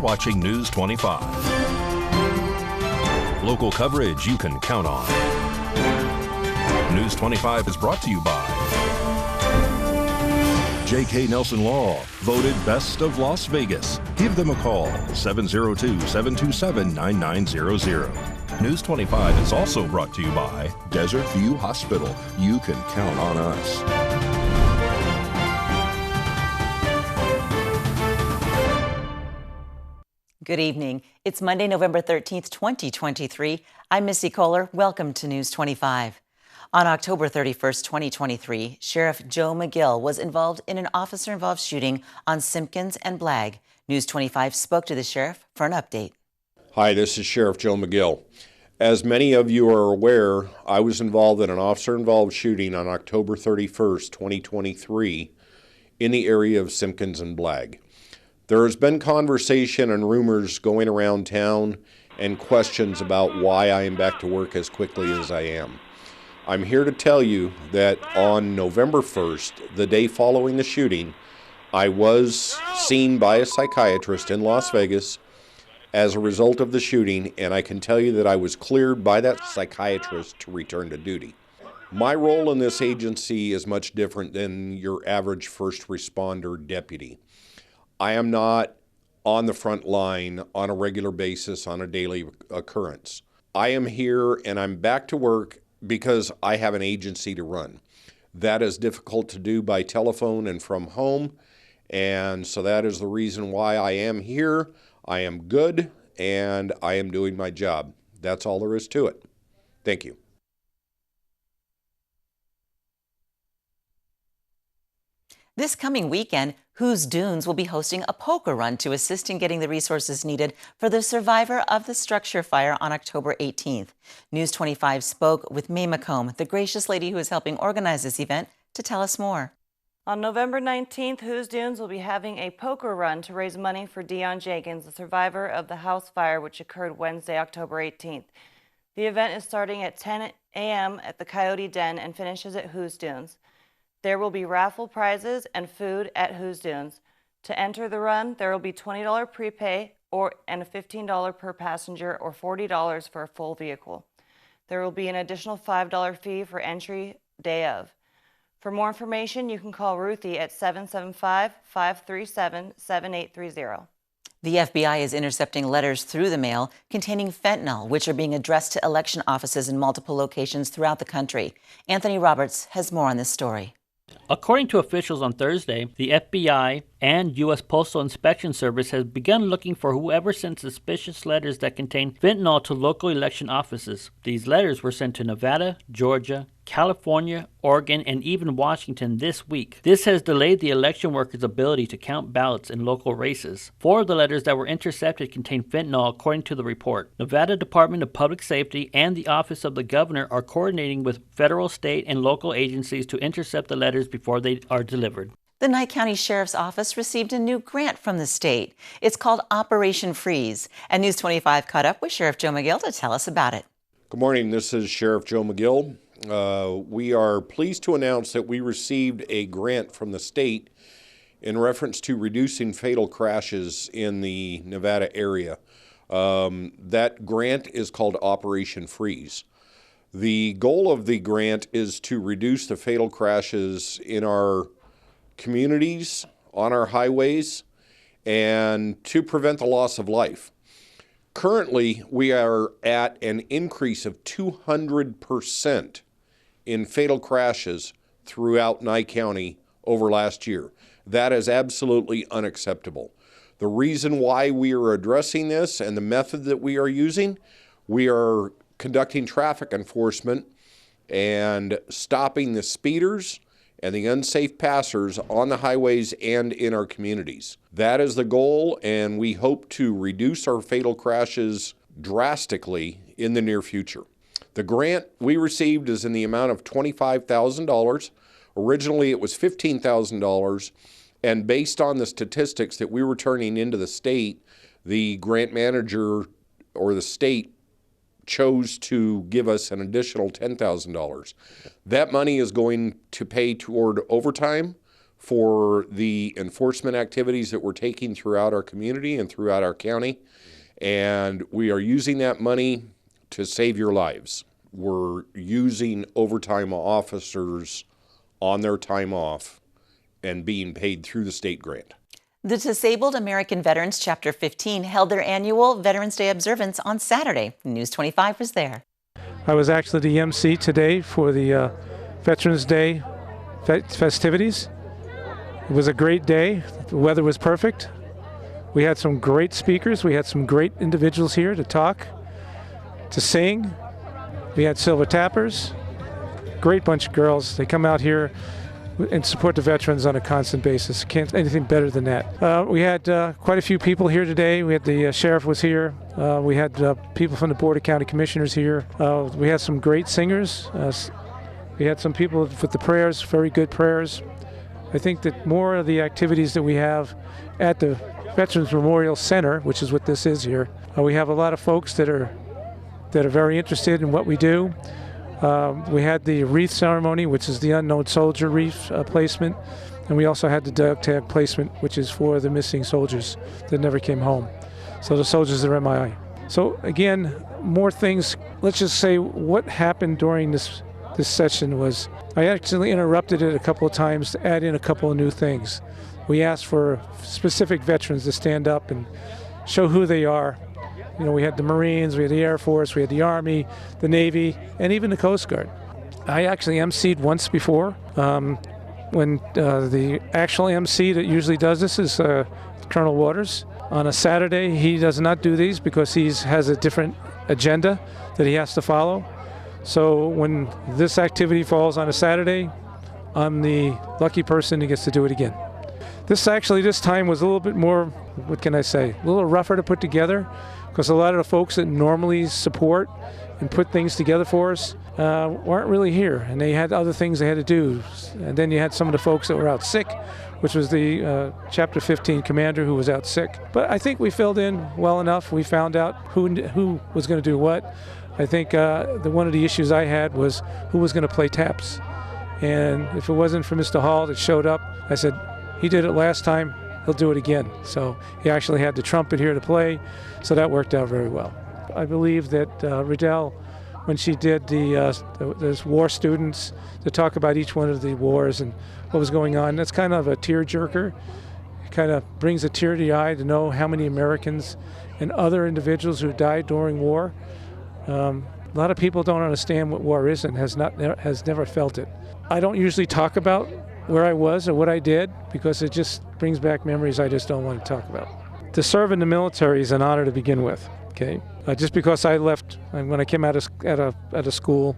watching News 25. Local coverage you can count on. News 25 is brought to you by J.K. Nelson Law, voted Best of Las Vegas. Give them a call, 702-727-9900. News 25 is also brought to you by Desert View Hospital. You can count on us. Good evening. It's Monday, November 13th, 2023. I'm Missy Kohler. Welcome to News 25. On October 31st, 2023, Sheriff Joe McGill was involved in an officer-involved shooting on Simpkins and Blagg. News 25 spoke to the sheriff for an update. Hi, this is Sheriff Joe McGill. As many of you are aware, I was involved in an officer-involved shooting on October 31st, 2023 in the area of Simpkins and Blagg. There has been conversation and rumors going around town and questions about why I am back to work as quickly as I am. I'm here to tell you that on November 1st, the day following the shooting, I was seen by a psychiatrist in Las Vegas as a result of the shooting, and I can tell you that I was cleared by that psychiatrist to return to duty. My role in this agency is much different than your average first responder deputy. I am not on the front line on a regular basis on a daily occurrence. I am here and I'm back to work because I have an agency to run. That is difficult to do by telephone and from home, and so that is the reason why I am here. I am good, and I am doing my job. That's all there is to it. Thank you. This coming weekend, Who's Dunes will be hosting a poker run to assist in getting the resources needed for the survivor of the structure fire on October 18th. News 25 spoke with Mae McComb, the gracious lady who is helping organize this event, to tell us more. On November 19th, Who's Dunes will be having a poker run to raise money for Dion Jenkins, the survivor of the house fire which occurred Wednesday, October 18th. The event is starting at 10 a.m. at the Coyote Den and finishes at Who's Dunes. There will be raffle prizes and food at Who's Dunes. To enter the run, there will be $20 prepay and a $15 per passenger or $40 for a full vehicle. There will be an additional $5 fee for entry day of. For more information, you can call Ruthie at 775-537-7830. The FBI is intercepting letters through the mail containing fentanyl, which are being addressed to election offices in multiple locations throughout the country. Anthony Roberts has more on this story. According to officials on Thursday, the FBI and U.S. Postal Inspection Service has begun looking for whoever sent suspicious letters that contain fentanyl to local election offices. These letters were sent to Nevada, Georgia, California, Oregon, and even Washington this week. This has delayed the election workers' ability to count ballots in local races. 4 of the letters that were intercepted contain fentanyl, according to the report. Nevada Department of Public Safety and the Office of the Governor are coordinating with federal, state, and local agencies to intercept the letters before they are delivered. The Nye County Sheriff's Office received a new grant from the state. It's called Operation Freeze. And News 25 caught up with Sheriff Joe McGill to tell us about it. Good morning. This is Sheriff Joe McGill. We are pleased to announce that we received a grant from the state in reference to reducing fatal crashes in the Nevada area. That grant is called Operation Freeze. The goal of the grant is to reduce the fatal crashes in our communities, on our highways, and to prevent the loss of life. Currently, we are at an increase of 200% in fatal crashes throughout Nye County over last year. That is absolutely unacceptable. The reason why we are addressing this and the method that we are using, we are conducting traffic enforcement and stopping the speeders and the unsafe passers on the highways and in our communities. That is the goal, and we hope to reduce our fatal crashes drastically in the near future. The grant we received is in the amount of $25,000. Originally, it was $15,000, and based on the statistics that we were turning into the state, the grant manager or the state chose to give us an additional $10,000. That money is going to pay toward overtime for the enforcement activities that we're taking throughout our community and throughout our county. And we are using that money to save your lives. We're using overtime officers on their time off and being paid through the state grant. The Disabled American Veterans Chapter 15 held their annual Veterans Day observance on Saturday. News 25 was there. I was actually the MC today for the Veterans Day festivities. It was a great day. The weather was perfect. We had some great speakers. We had some great individuals here to talk, to sing. We had silver tappers. Great bunch of girls. They come out here and support the veterans on a constant basis. Can't anything better than that. We had quite a few people here today. We had the sheriff was here. We had people from the Board of County Commissioners here. We had some great singers. We had some people with the prayers, very good prayers. I think that more of the activities that we have at the Veterans Memorial Center, which is what this is here, we have a lot of folks that are very interested in what we do. We had the wreath ceremony, which is the unknown soldier wreath placement, and we also had the dog tag placement, which is for the missing soldiers that never came home. So the soldiers that are MIA. So again, more things. Let's just say what happened during this session was I actually interrupted it a couple of times to add in a couple of new things. We asked for specific veterans to stand up and show who they are. You know, we had the Marines, we had the Air Force, we had the Army, the Navy, and even the Coast Guard. I actually emceed once before. When the actual MC that usually does this is Colonel Waters. On a Saturday, he does not do these because he has a different agenda that he has to follow. So when this activity falls on a Saturday, I'm the lucky person who gets to do it again. This time was a little bit more, what can I say, a little rougher to put together because a lot of the folks that normally support and put things together for us weren't really here, and they had other things they had to do. And then you had some of the folks that were out sick, which was the Chapter 15 commander who was out sick. But I think we filled in well enough. We found out who was going to do what. I think one of the issues I had was who was going to play taps. And if it wasn't for Mr. Hall that showed up, I said, he did it last time, he'll do it again. So he actually had the trumpet here to play, so that worked out very well. I believe that Riddell, when she did the war students, to talk about each one of the wars and what was going on, that's kind of a tearjerker. It kind of brings a tear to the eye to know how many Americans and other individuals who died during war. A lot of people don't understand what war is and has never felt it. I don't usually talk about where I was or what I did because it just brings back memories I just don't want to talk about. To serve in the military is an honor to begin with. Okay, just because I left when I came out of school,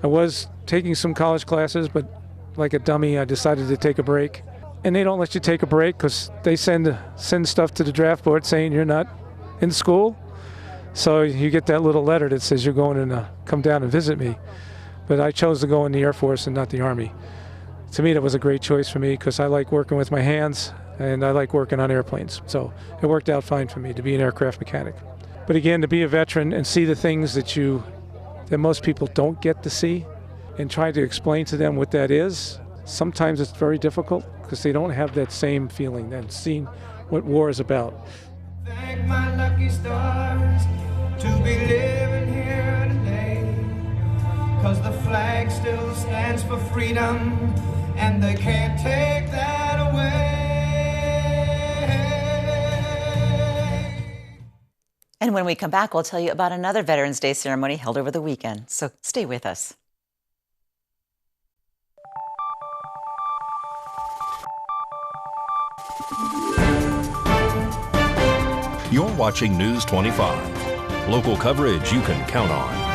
I was taking some college classes, but like a dummy, I decided to take a break. And they don't let you take a break because they send stuff to the draft board saying you're not in school. So you get that little letter that says you're going to come down and visit me. But I chose to go in the Air Force and not the Army. To me, that was a great choice for me because I like working with my hands and I like working on airplanes. So it worked out fine for me to be an aircraft mechanic. But again, to be a veteran and see the things that most people don't get to see and try to explain to them what that is, sometimes it's very difficult because they don't have that same feeling and seeing what war is about. Thank my lucky stars to be living here today, 'cause the flag still stands for freedom and they can't take that away. And when we come back, we'll tell you about another Veterans Day ceremony held over the weekend. So stay with us. You're watching News 25. Local coverage you can count on.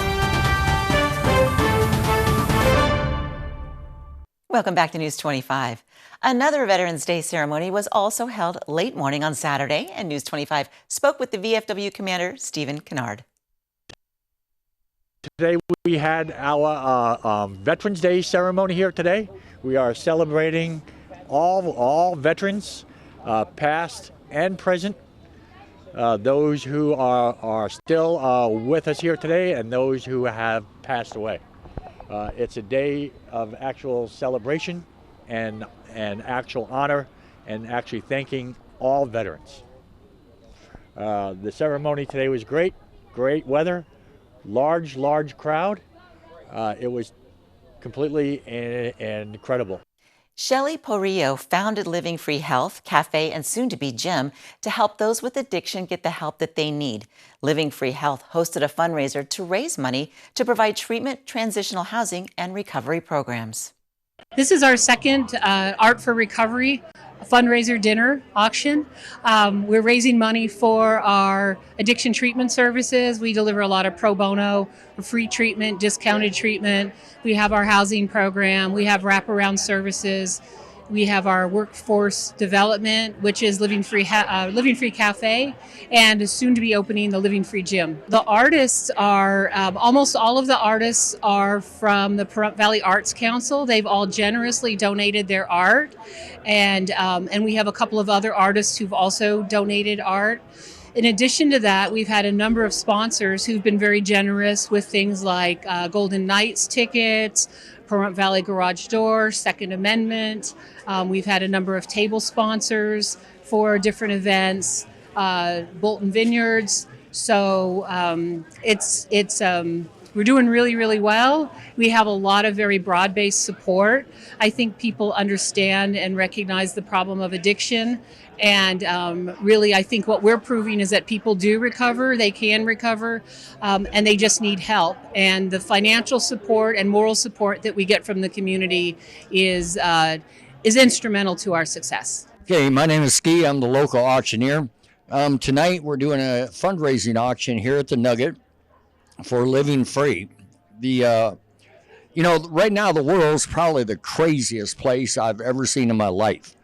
Welcome back to News 25. Another Veterans Day ceremony was also held late morning on Saturday, and News 25 spoke with the VFW commander, Stephen Kennard. Today we had our Veterans Day ceremony here today. We are celebrating all veterans, past and present, those who are still with us here today and those who have passed away. It's a day of actual celebration and actual honor and actually thanking all veterans. The ceremony today was great weather, large crowd. It was completely incredible. Shelley Porillo founded Living Free Health, Cafe, and soon-to-be gym to help those with addiction get the help that they need. Living Free Health hosted a fundraiser to raise money to provide treatment, transitional housing, and recovery programs. This is our second Art for Recovery fundraiser dinner auction. We're raising money for our addiction treatment services. We deliver a lot of pro bono, free treatment, discounted treatment. We have our housing program. We have wraparound services. We have our workforce development, which is Living Free Cafe, and soon to be opening the Living Free Gym. The artists are, almost all of the artists are from the Parum Valley Arts Council. They've all generously donated their art, and we have a couple of other artists who've also donated art. In addition to that, we've had a number of sponsors who've been very generous with things like Golden Knights tickets, Parum Valley Garage Door, Second Amendment. We've had a number of table sponsors for different events, Bolton Vineyards. So we're doing really well. We have a lot of very broad-based support. I think people understand and recognize the problem of addiction. And really, I think what we're proving is that people do recover, they can recover, and they just need help. And the financial support and moral support that we get from the community is instrumental to our success. Okay, my name is Ski. I'm the local auctioneer. Tonight, we're doing a fundraising auction here at the Nugget for Living Free. Right now, the world's probably the craziest place I've ever seen in my life.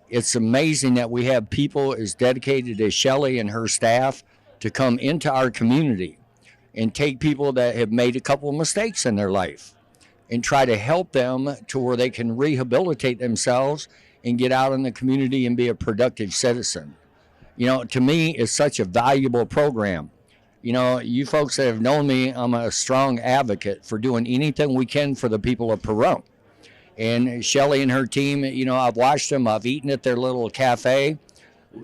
It's amazing that we have people as dedicated as Shelley and her staff to come into our community and take people that have made a couple of mistakes in their life and try to help them to where they can rehabilitate themselves and get out in the community and be a productive citizen. To me, it's such a valuable program. You folks that have known me, I'm a strong advocate for doing anything we can for the people of Parum. And Shelley and her team, I've watched them. I've eaten at their little cafe.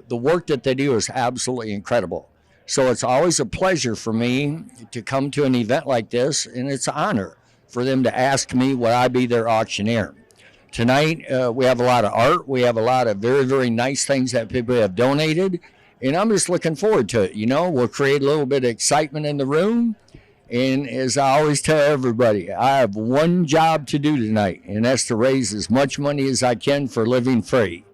The work that they do is absolutely incredible. So it's always a pleasure for me to come to an event like this, and it's an honor for them to ask me would I be their auctioneer. Tonight, we have a lot of art. We have a lot of very, very nice things that people have donated, and I'm just looking forward to it. We'll create a little bit of excitement in the room. And as I always tell everybody, I have one job to do tonight, and that's to raise as much money as I can for Living Free.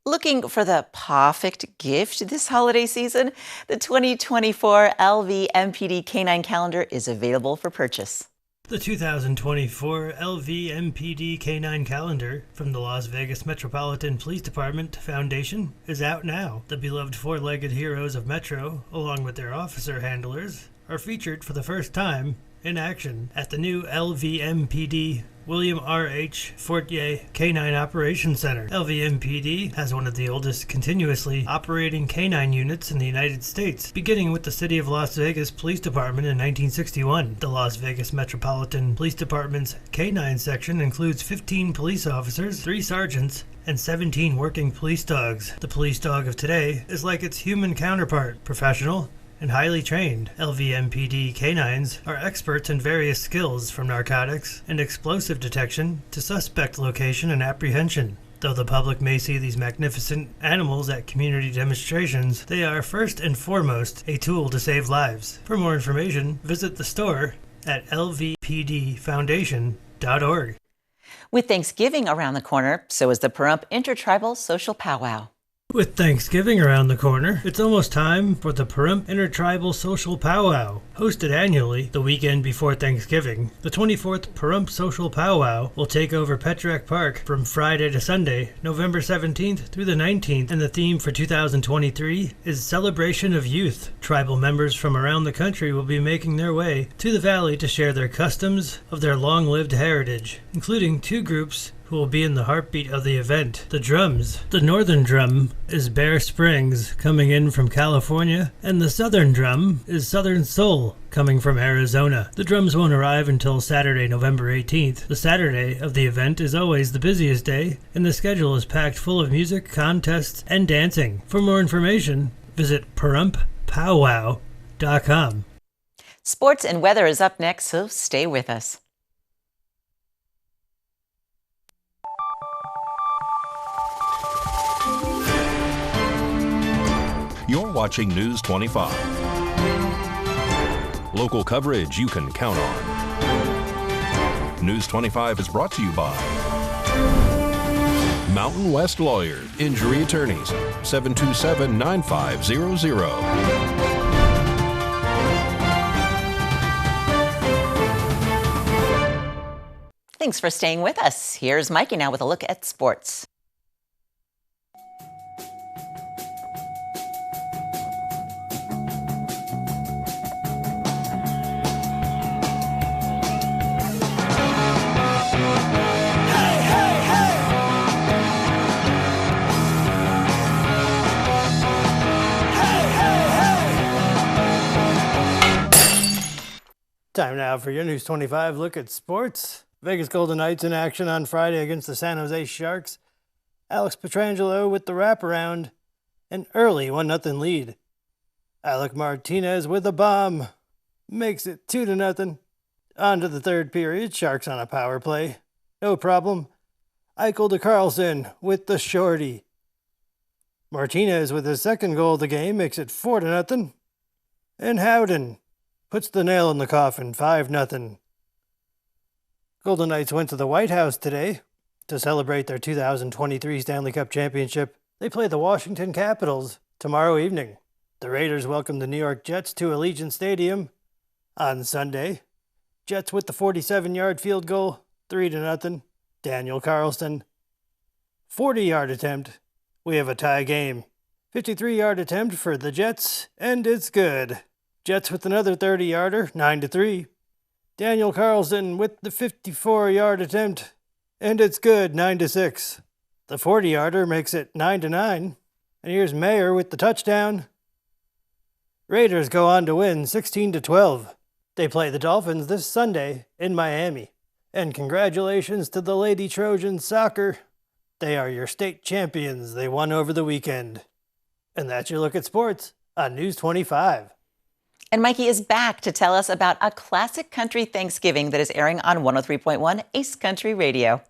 Looking for the perfect gift this holiday season? The 2024 LVMPD Canine Calendar is available for purchase. The 2024 LVMPD Canine Calendar from the Las Vegas Metropolitan Police Department Foundation is out now. The beloved four-legged heroes of Metro, along with their officer handlers, are featured for the first time in action at the new LVMPD William R.H. Fortier Canine Operations Center. LVMPD has one of the oldest continuously operating canine units in the United States, beginning with the City of Las Vegas Police Department in 1961. The Las Vegas Metropolitan Police Department's canine section includes 15 police officers, 3 sergeants, and 17 working police dogs. The police dog of today is like its human counterpart, professional and highly trained. LVMPD canines are experts in various skills from narcotics and explosive detection to suspect location and apprehension. Though the public may see these magnificent animals at community demonstrations, they are first and foremost a tool to save lives. For more information, visit the store at lvpdfoundation.org. With Thanksgiving around the corner, so is the Parum InterTribal Social Powwow. With Thanksgiving around the corner, it's almost time for the Parum InterTribal Social Powwow. Hosted annually the weekend before Thanksgiving, the 24th Parum Social Powwow will take over Petrack Park from Friday to Sunday, November 17th through the 19th, and the theme for 2023 is Celebration of Youth. Tribal members from around the country will be making their way to the valley to share their customs of their long-lived heritage, including 2 groups who will be in the heartbeat of the event, the drums. The northern drum is Bear Springs, coming in from California, and the southern drum is Southern Soul, coming from Arizona. The drums won't arrive until Saturday, November 18th. The Saturday of the event is always the busiest day, and the schedule is packed full of music, contests, and dancing. For more information, visit Powwow.com. Sports and weather is up next, so stay with us. You're watching News 25. Local coverage you can count on. News 25 is brought to you by Mountain West Lawyer, Injury Attorneys, 727-9500. Thanks for staying with us. Here's Mikey now with a look at sports. Time now for your News 25 look at sports. Vegas Golden Knights in action on Friday against the San Jose Sharks. Alex Pietrangelo with the wraparound. An early 1-0 lead. Alec Martinez with a bomb. Makes it 2-0. On to the third period. Sharks on a power play. No problem. Eichel to Carlson with the shorty. Martinez with his second goal of the game makes it 4-0. And Howden puts the nail in the coffin, 5-0. Golden Knights went to the White House today to celebrate their 2023 Stanley Cup Championship. They play the Washington Capitals tomorrow evening. The Raiders welcome the New York Jets to Allegiant Stadium on Sunday. Jets with the 47-yard field goal, 3-0. Daniel Carlson. 40-yard attempt. We have a tie game. 53-yard attempt for the Jets, and it's good. Jets with another 30-yarder, 9-3. Daniel Carlson with the 54-yard attempt, and it's good, 9-6. The 40-yarder makes it 9-9. And here's Mayer with the touchdown. Raiders go on to win 16-12. They play the Dolphins this Sunday in Miami. And congratulations to the Lady Trojans soccer. They are your state champions. They won over the weekend. And that's your look at sports on News 25. And Mikey is back to tell us about a classic country Thanksgiving that is airing on 103.1 Ace Country Radio.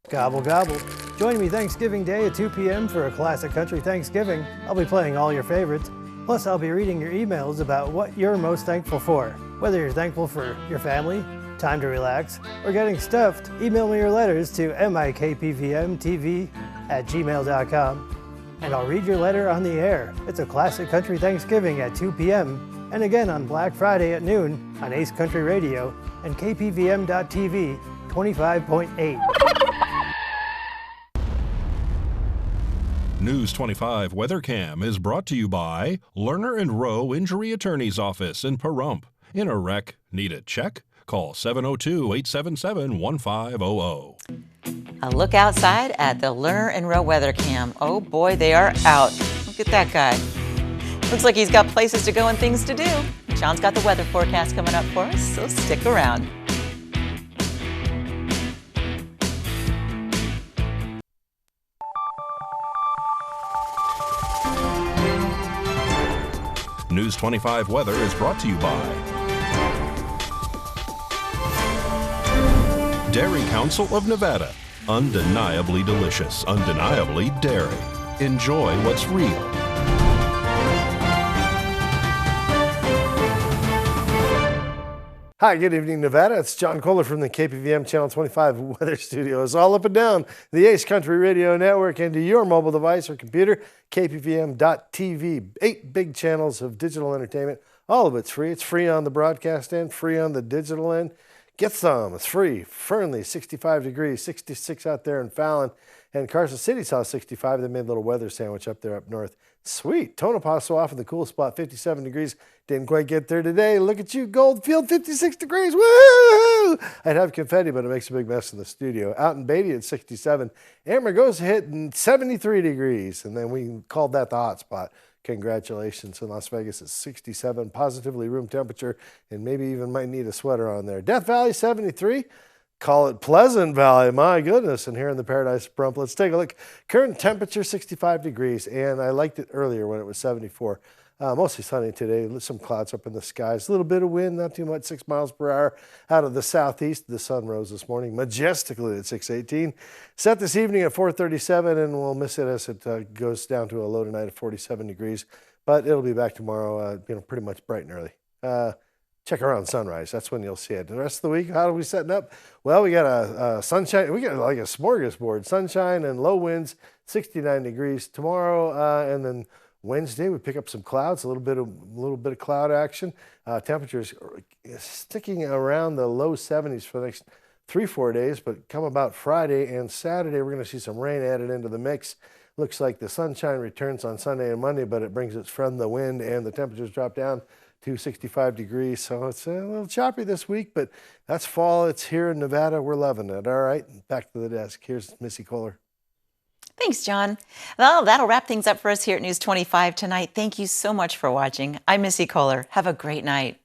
Gobble, gobble. Join me Thanksgiving Day at 2 p.m. for a classic country Thanksgiving. I'll be playing all your favorites. Plus, I'll be reading your emails about what you're most thankful for. Whether you're thankful for your family, time to relax, or getting stuffed, email me your letters to mikpvmtv@gmail.com. And I'll read your letter on the air. It's a classic country Thanksgiving at 2 p.m. and again on Black Friday at noon on Ace Country Radio and KPVM.TV 25.8. News 25 WeatherCam is brought to you by Lerner and Rowe Injury Attorney's Office in Parum. In a wreck, need a check? Call 702-877-1500. A look outside at the Lerner and Rowe WeatherCam. Oh boy, they are out. Look at that guy. Looks like he's got places to go and things to do. John's got the weather forecast coming up for us, so stick around. News 25 weather is brought to you by Dairy Council of Nevada. Undeniably delicious, undeniably dairy. Enjoy what's real. Hi, good evening, Nevada. It's John Kohler from the KPVM Channel 25 Weather Studios, all up and down the Ace Country Radio Network and to your mobile device or computer, kpvm.tv. 8 big channels of digital entertainment. All of it's free. It's free on the broadcast end, free on the digital end. Get some. It's free. Fernley, 65 degrees, 66 out there in Fallon. And Carson City saw 65. They made a little weather sandwich up there up north. Sweet. Tonopah so off in the cool spot, 57 degrees. Didn't quite get there today. Look at you, Goldfield, 56 degrees. Woo! I'd have confetti, but it makes a big mess in the studio. Out in Beatty at 67. Amargosa hitting 73 degrees, and then we called that the hot spot. Congratulations. In Las Vegas at 67, positively room temperature, and maybe even might need a sweater on there. Death Valley, 73. Call it Pleasant Valley, my goodness. And here in the Paradise Brump, let's take a look. Current temperature, 65 degrees, and I liked it earlier when it was 74. Mostly sunny today, some clouds up in the skies. A little bit of wind, not too much, 6 miles per hour out of the southeast. The sun rose this morning majestically at 6:18. Set this evening at 4:37, and we'll miss it as it goes down to a low tonight of 47 degrees. But it'll be back tomorrow, pretty much bright and early. Check around sunrise. That's when you'll see it. The rest of the week, how are we setting up? Well, we got a sunshine. We got like a smorgasbord. Sunshine and low winds, 69 degrees tomorrow, and then Wednesday we pick up some clouds, a little bit of cloud action. Temperatures sticking around the low 70s for the next 3-4 days, but come about Friday and Saturday, we're going to see some rain added into the mix. Looks like the sunshine returns on Sunday and Monday, but it brings it from the wind, and the temperatures drop down to 65 degrees. So it's a little choppy this week, but that's fall. It's here in Nevada. We're loving it. All right, back to the desk. Here's Missy Kohler. Thanks, John. Well, that'll wrap things up for us here at News 25 tonight. Thank you so much for watching. I'm Missy Kohler. Have a great night.